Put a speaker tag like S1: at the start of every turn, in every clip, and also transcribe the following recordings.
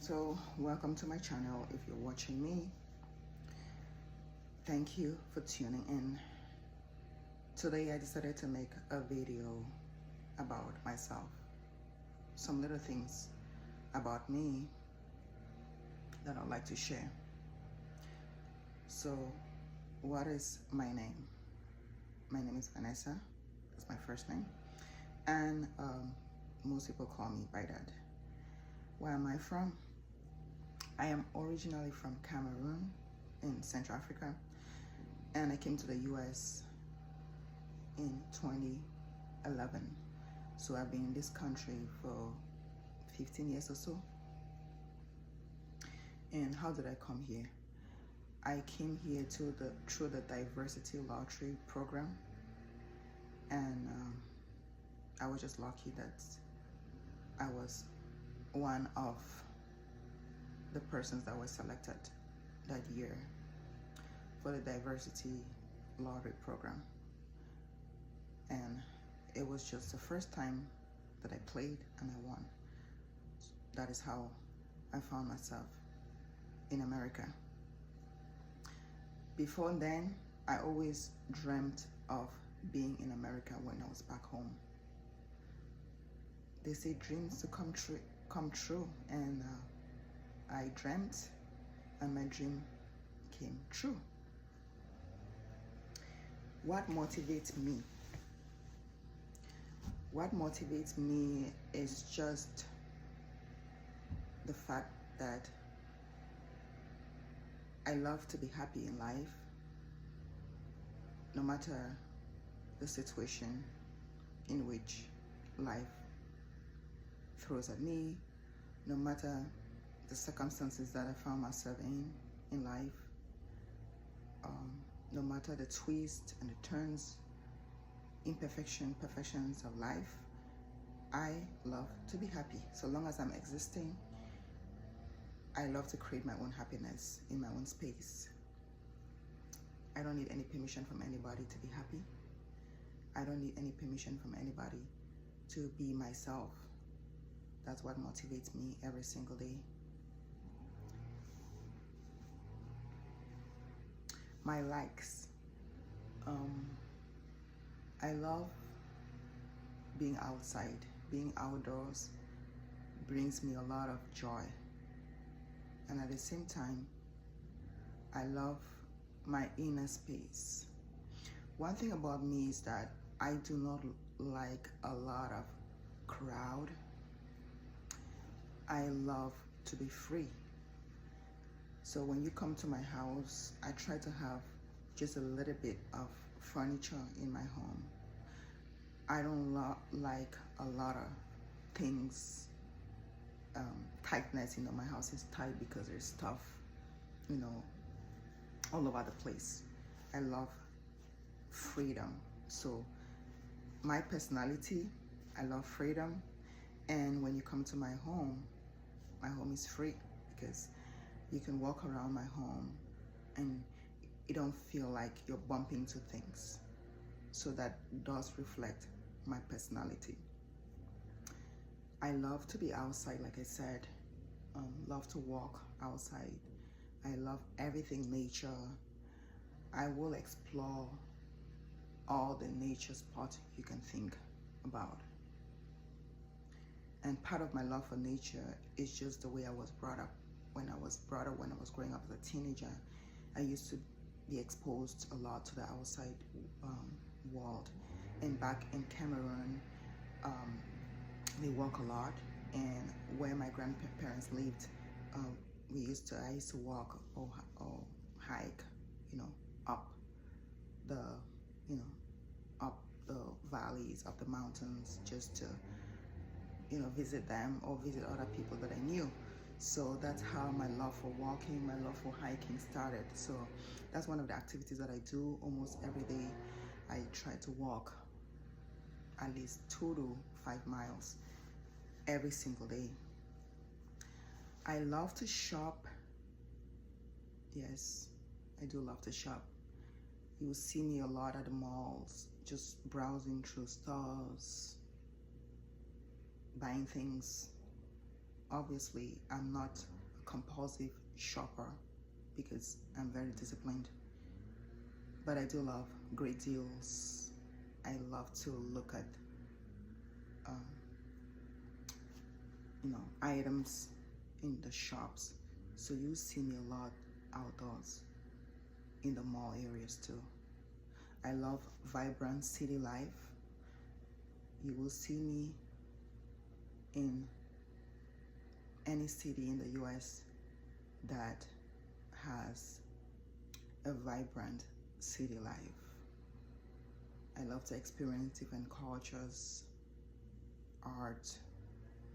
S1: So welcome to my channel. If you're watching me, thank you for tuning in. Today I decided to make a video about myself, some little things about me that I'd like to share. So what is my name? My name is Vanessa. That's my first name, and most people call me by that. Where am I from? I am originally from Cameroon in Central Africa, and I came to the US in 2011. So I've been in this country for 15 years or so. And how did I come here? I came here through the diversity lottery program, and I was just lucky that I was one of the persons that were selected that year for the diversity lottery program. And it was just the first time that I played and I won. That is how I found myself in America. Before then, I always dreamt of being in America when I was back home. They say dreams to come true, and I dreamt, and my dream came true. What motivates me? What motivates me is just the fact that I love to be happy in life, no matter the situation in which life throws at me, no matter the circumstances that I found myself in life, no matter the twists and the turns, perfections of life, I love to be happy. So long as I'm existing, I love to create my own happiness in my own space. I don't need any permission from anybody to be happy. I don't need any permission from anybody to be myself. That's what motivates me every single day. My likes. I love being outside. Being outdoors brings me a lot of joy. And at the same time, I love my inner space. One thing about me is that I do not like a lot of crowd. I love to be free. So when you come to my house, I try to have just a little bit of furniture in my home. I don't like a lot of things, tightness. My house is tight because there's stuff, all over the place. I love freedom. So my personality, I love freedom. And when you come to my home is free because you can walk around my home and you don't feel like you're bumping into things. So that does reflect my personality. I love to be outside, like I said. Love to walk outside. I love everything nature. I will explore all the nature spots you can think about. And part of my love for nature is just the way I was brought up. When I was growing up as a teenager, I used to be exposed a lot to the outside world. And back in Cameroon, we walk a lot. And where my grandparents lived, I used to walk or hike, up the, up the valleys, up the mountains, just to, visit them or visit other people that I knew. So that's how my love for walking, my love for hiking started. So that's one of the activities that I do almost every day. I try to walk at least 2 to 5 miles every single day. I love to shop. Yes, I do love to shop. You will see me a lot at the malls, just browsing through stores, buying things. Obviously, I'm not a compulsive shopper because I'm very disciplined, but I do love great deals. I love to look at um, items in the shops. So you see me a lot outdoors in the mall areas too. I love vibrant city life. You will see me in any city in the US that has a vibrant city life. I love to experience different cultures, art,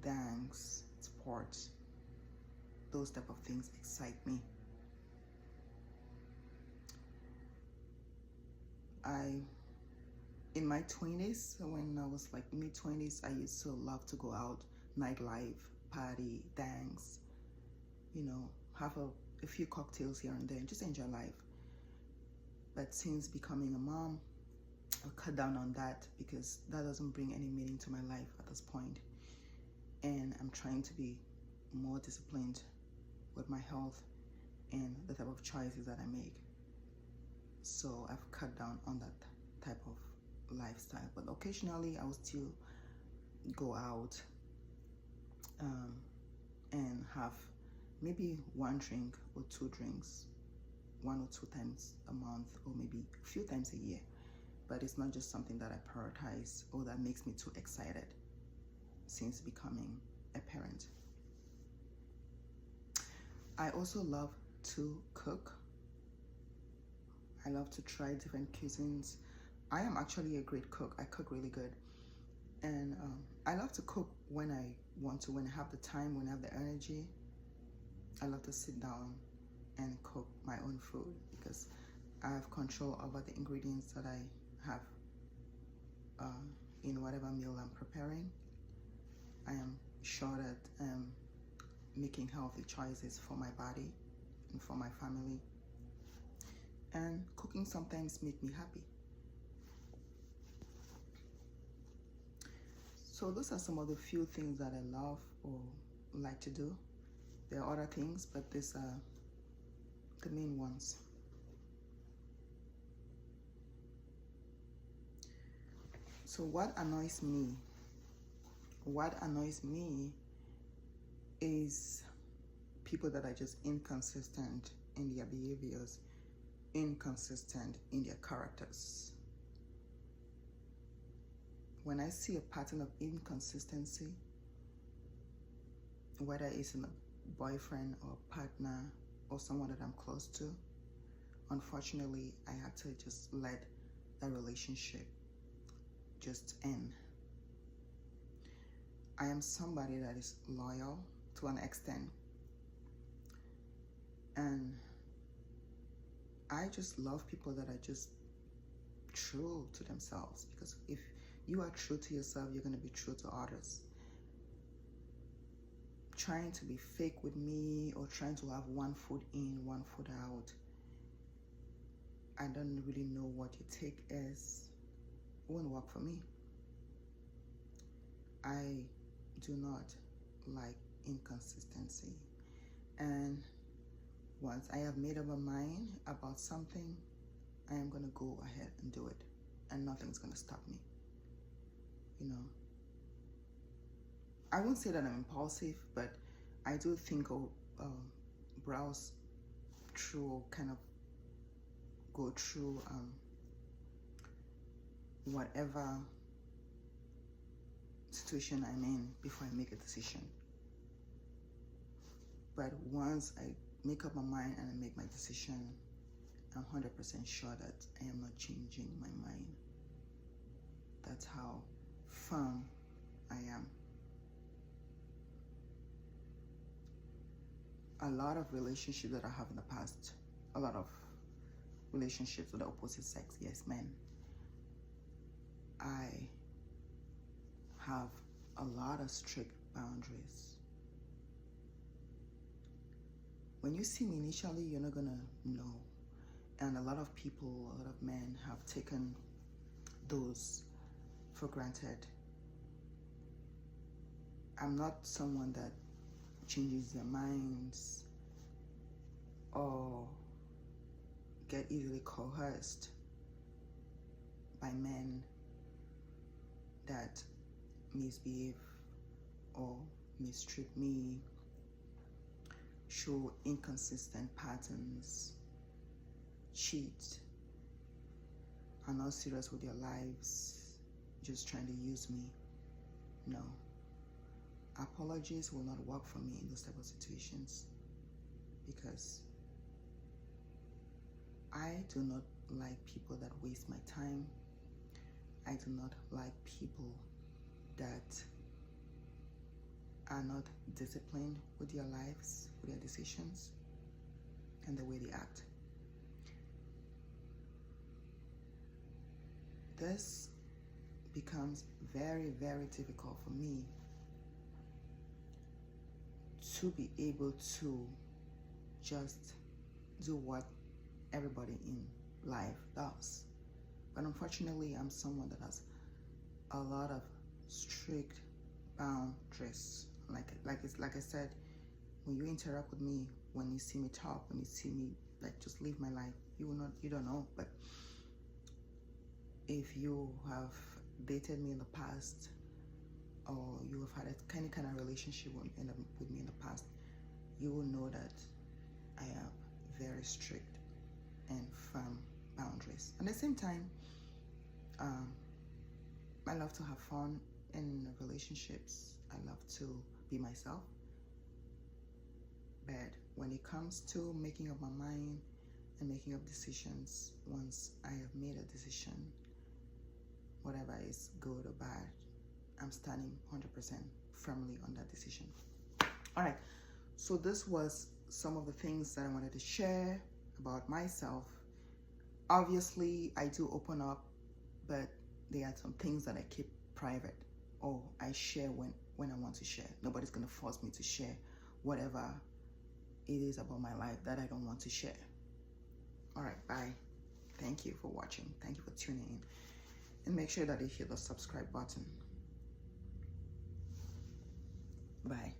S1: dance, sports. Those type of things excite me. In my 20s, when I was like mid-20s, I used to love to go out, nightlife, party, dance, have a few cocktails here and there, and just enjoy life. But since becoming a mom, I've cut down on that because that doesn't bring any meaning to my life at this point. And I'm trying to be more disciplined with my health and the type of choices that I make. So I've cut down on that type of lifestyle, but occasionally I will still go out and have maybe one drink or two drinks 1 or 2 times a month, or maybe a few times a year. But it's not just something that I prioritize or that makes me too excited since becoming a parent. I also love to cook. I love to try different cuisines. I am actually a great cook. I cook really good. And I love to cook when I want to, when I have the time, when I have the energy. I love to sit down and cook my own food because I have control over the ingredients that I have in whatever meal I'm preparing. I am sure that I'm making healthy choices for my body and for my family. And cooking sometimes makes me happy. So those are some of the few things that I love or like to do. There are other things, but these are the main ones. So what annoys me? What annoys me is people that are just inconsistent in their behaviors, inconsistent in their characters. When I see a pattern of inconsistency, whether it's in a boyfriend or partner or someone that I'm close to, unfortunately, I had to just let that relationship just end. I am somebody that is loyal to an extent. And I just love people that are just true to themselves, because if you are true to yourself, you're going to be true to others. Trying to be fake with me or trying to have one foot in, one foot out, I don't really know what your take is. It won't work for me. I do not like inconsistency. And once I have made up my mind about something, I am going to go ahead and do it. And nothing's going to stop me. I won't say that I'm impulsive, but I do think I'll browse through, kind of go through whatever situation I'm in before I make a decision. But once I make up my mind and I make my decision, I'm 100% sure that I am not changing my mind. That's how firm I am. A lot of relationships that I have in the past, a lot of relationships with the opposite sex, yes, men, I have a lot of strict boundaries. When you see me initially, you're not gonna know. And a lot of people, a lot of men have taken those for granted. I'm not someone that changes their minds or get easily coerced by men that misbehave or mistreat me, show inconsistent patterns, cheat, are not serious with their lives, just trying to use me. No. Apologies will not work for me in those type of situations, because I do not like people that waste my time. I do not like people that are not disciplined with their lives, with their decisions, and the way they act. This becomes very, very difficult for me to be able to just do what everybody in life does. But unfortunately, I'm someone that has a lot of strict boundaries. Like I said, when you interact with me, when you see me talk, when you see me like just live my life, you don't know. But if you have dated me in the past, or you have had any kind of relationship with me in the past, you will know that I have very strict and firm boundaries. At the same time, I love to have fun in relationships. I love to be myself. But when it comes to making up my mind and making up decisions, once I have made a decision, whatever is good or bad, I'm standing 100% firmly on that decision. All right, so this was some of the things that I wanted to share about myself. Obviously, I do open up, but there are some things that I keep private, or I share when I want to share. Nobody's gonna force me to share whatever it is about my life that I don't want to share. All right, bye. Thank you for watching. Thank you for tuning in. And make sure that you hit the subscribe button. Bye.